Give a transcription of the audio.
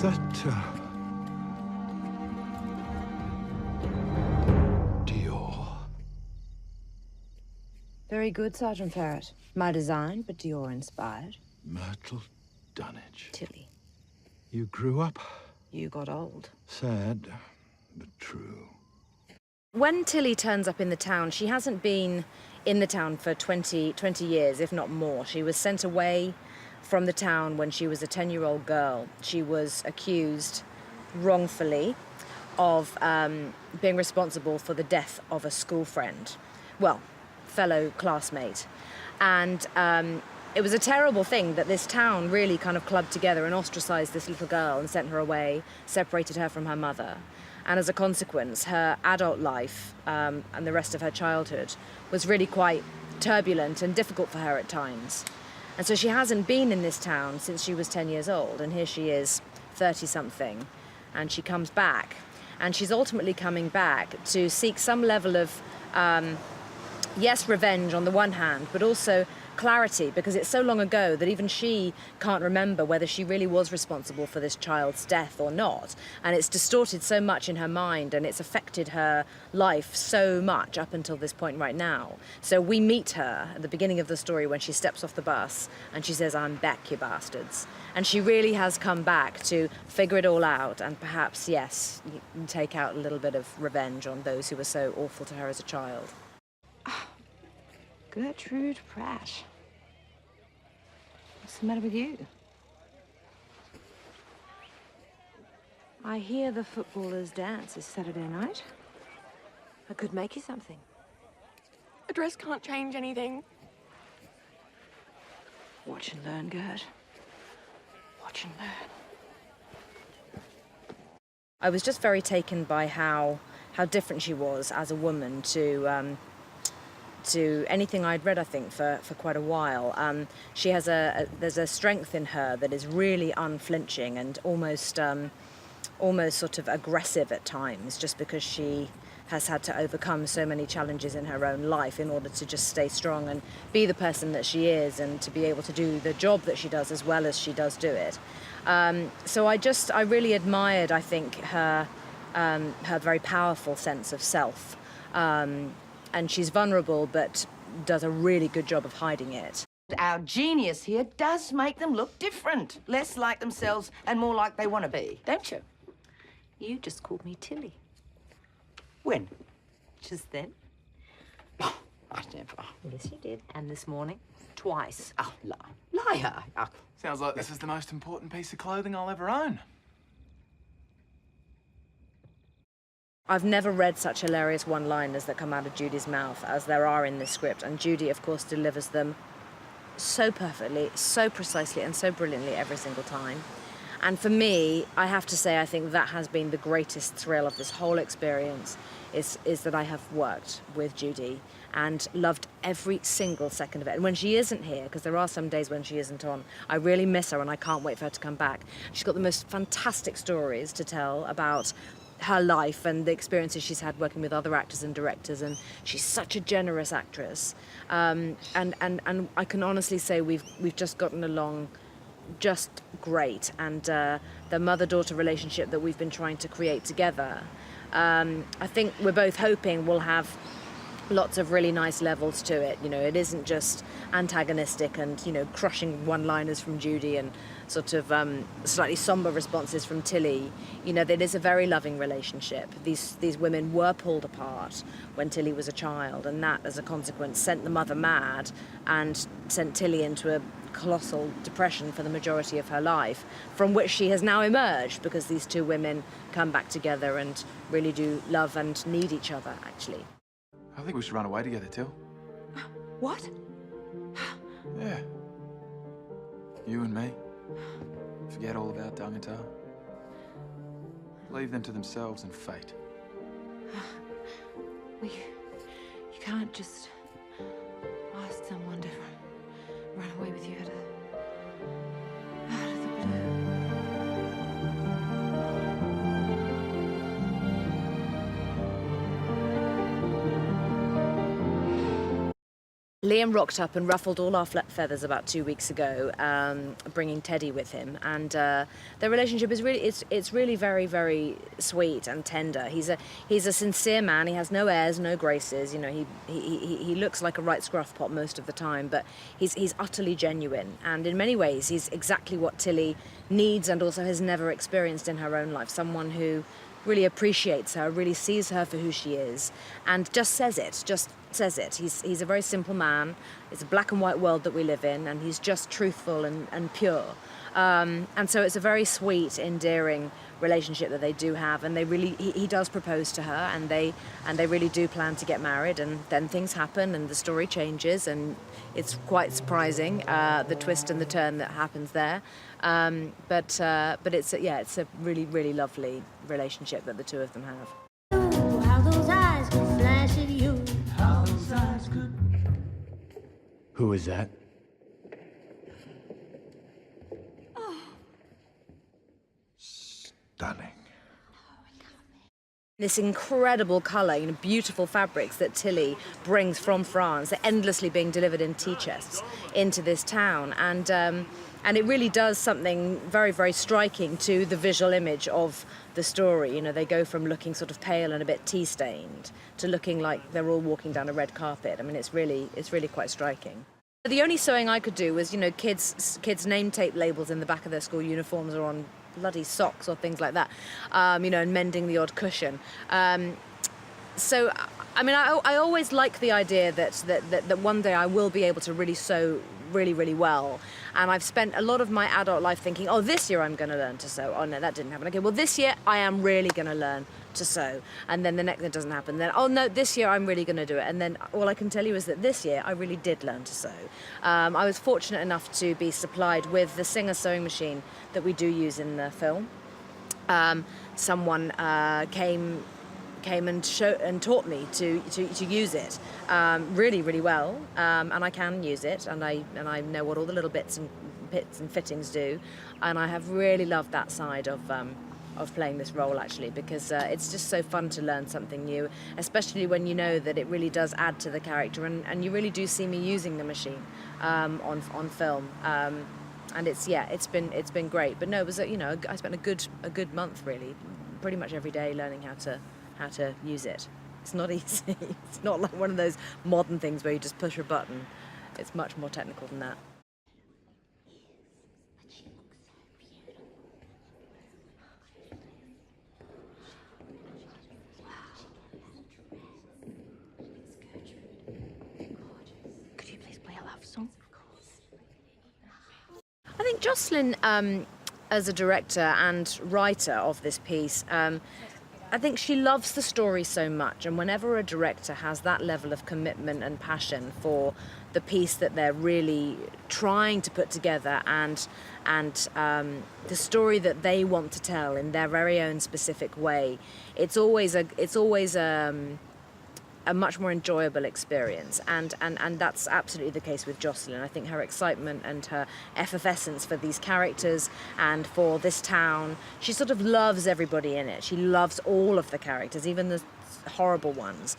that, Dior? Very good, Sergeant Ferret. My design, but Dior inspired. Myrtle Dunnage. Tilly, You grew up. you got old. Sad, but true. When Tilly turns up in the town, she hasn't been in the town for 20 years, if not more. She was sent away from the town when she was a 10-year-old girl. She was accused wrongfully of being responsible for the death of a school friend, well, fellow classmate. And it was a terrible thing that this town really kind of clubbed together and ostracized this little girl and sent her away, separated her from her mother. And as a consequence, her adult life and the rest of her childhood was really quite turbulent and difficult for her at times. And so she hasn't been in this town since she was 10 years old, and here she is, 30-something, and she comes back. And she's ultimately coming back to seek some level of, yes, revenge on the one hand, but also clarity, because it's so long ago that even she can't remember whether she really was responsible for this child's death or not. And it's distorted so much in her mind, and it's affected her life so much up until this point right now. So we meet her at the beginning of the story when she steps off the bus and she says, "I'm back, you bastards." And she really has come back to figure it all out and perhaps, yes, take out a little bit of revenge on those who were so awful to her as a child. Gertrude Pratt. What's the matter with you? I hear the footballers' dance is Saturday night. I could make you something. A dress can't change anything. Watch and learn, Gert. Watch and learn. I was just very taken by how different she was as a woman to anything I'd read, I think, for quite a while. She has there's a strength in her that is really unflinching and almost sort of aggressive at times, just because she has had to overcome so many challenges in her own life in order to just stay strong and be the person that she is, and to be able to do the job that she does as well as she does do it. So I really admired, I think, her very powerful sense of self. And she's vulnerable, but does a really good job of hiding it. Our genius here does make them look different. Less like themselves and more like they want to be, don't you? You just called me Tilly. When? Just then. Oh, I never. Yes, you did. And this morning, twice. Oh, liar. Oh. Sounds like this is the most important piece of clothing I'll ever own. I've never read such hilarious one-liners that come out of Judy's mouth as there are in this script, and Judy, of course, delivers them so perfectly, so precisely, and so brilliantly every single time. And for me, I have to say, I think that has been the greatest thrill of this whole experience, is that I have worked with Judy and loved every single second of it. And when she isn't here, because there are some days when she isn't on, I really miss her and I can't wait for her to come back. She's got the most fantastic stories to tell about her life and the experiences she's had working with other actors and directors, and she's such a generous actress. And I can honestly say we've just gotten along just great, and the mother-daughter relationship that we've been trying to create together, I think we're both hoping will have lots of really nice levels to it. You know, it isn't just antagonistic and, you know, crushing one-liners from Judy and sort of slightly somber responses from Tilly. You know, it is a very loving relationship. These women were pulled apart when Tilly was a child, and that, as a consequence, sent the mother mad and sent Tilly into a colossal depression for the majority of her life, from which she has now emerged, because these two women come back together and really do love and need each other, actually. I think we should run away together, Till. What? Yeah. You and me. Forget all about Dungatar. Leave them to themselves and fate. You can't just ask someone to run away with you at a Liam rocked up and ruffled all our feathers about 2 weeks ago, bringing Teddy with him, and their relationship is it's really very, very sweet and tender. He's a sincere man. He has no airs, no graces. You know, he looks like a right scruff pot most of the time, but he's utterly genuine, and in many ways he's exactly what Tilly needs and also has never experienced in her own life. Someone who really appreciates her, really sees her for who she is, and just says it. He's a very simple man. It's a black and white world that we live in, and he's just truthful and pure. And so it's a very sweet, endearing relationship that they do have, and he does propose to her, and they really do plan to get married, and then things happen and the story changes, and it's quite surprising, the twist and the turn that happens there. But it's a really, really lovely relationship that the two of them have. How those eyes could flash at you. How those eyes could. Who is that? Stunning. This incredible colour, you know, beautiful fabrics that Tilly brings from France. They're endlessly being delivered in tea chests into this town, and it really does something very, very striking to the visual image of the story. You know, they go from looking sort of pale and a bit tea-stained to looking like they're all walking down a red carpet. I mean, it's really quite striking. The only sewing I could do was, you know, kids' name tape labels in the back of their school uniforms or on bloody socks or things like that, you know, and mending the odd cushion. So, I mean, I always like the idea that one day I will be able to really sew really, really well. And I've spent a lot of my adult life thinking, oh, this year I'm going to learn to sew. Oh, no, that didn't happen. Okay, well, this year I am really going to learn to sew. And then the next, it doesn't happen. Then, oh, no, this year I'm really going to do it. And then all I can tell you is that this year I really did learn to sew. I was fortunate enough to be supplied with the Singer sewing machine that we do use in the film. Someone came and taught me to use it really, really well, and I can use it, and I know what all the little bits and fittings do, and I have really loved that side of playing this role, actually, because it's just so fun to learn something new, especially when you know that it really does add to the character, and you really do see me using the machine on film. And it's been great. But no, it was I spent a good month, really, pretty much every day learning how to use it. It's not easy. It's not like one of those modern things where you just push a button. It's much more technical than that. Could you please play a love song? I think Jocelyn, as a director and writer of this piece, I think she loves the story so much, and whenever a director has that level of commitment and passion for the piece that they're really trying to put together, and the story that they want to tell in their very own specific way, it's always a much more enjoyable experience, and that's absolutely the case with Jocelyn. I think her excitement and her effervescence for these characters and for this town, she sort of loves everybody in it. She loves all of the characters, even the horrible ones.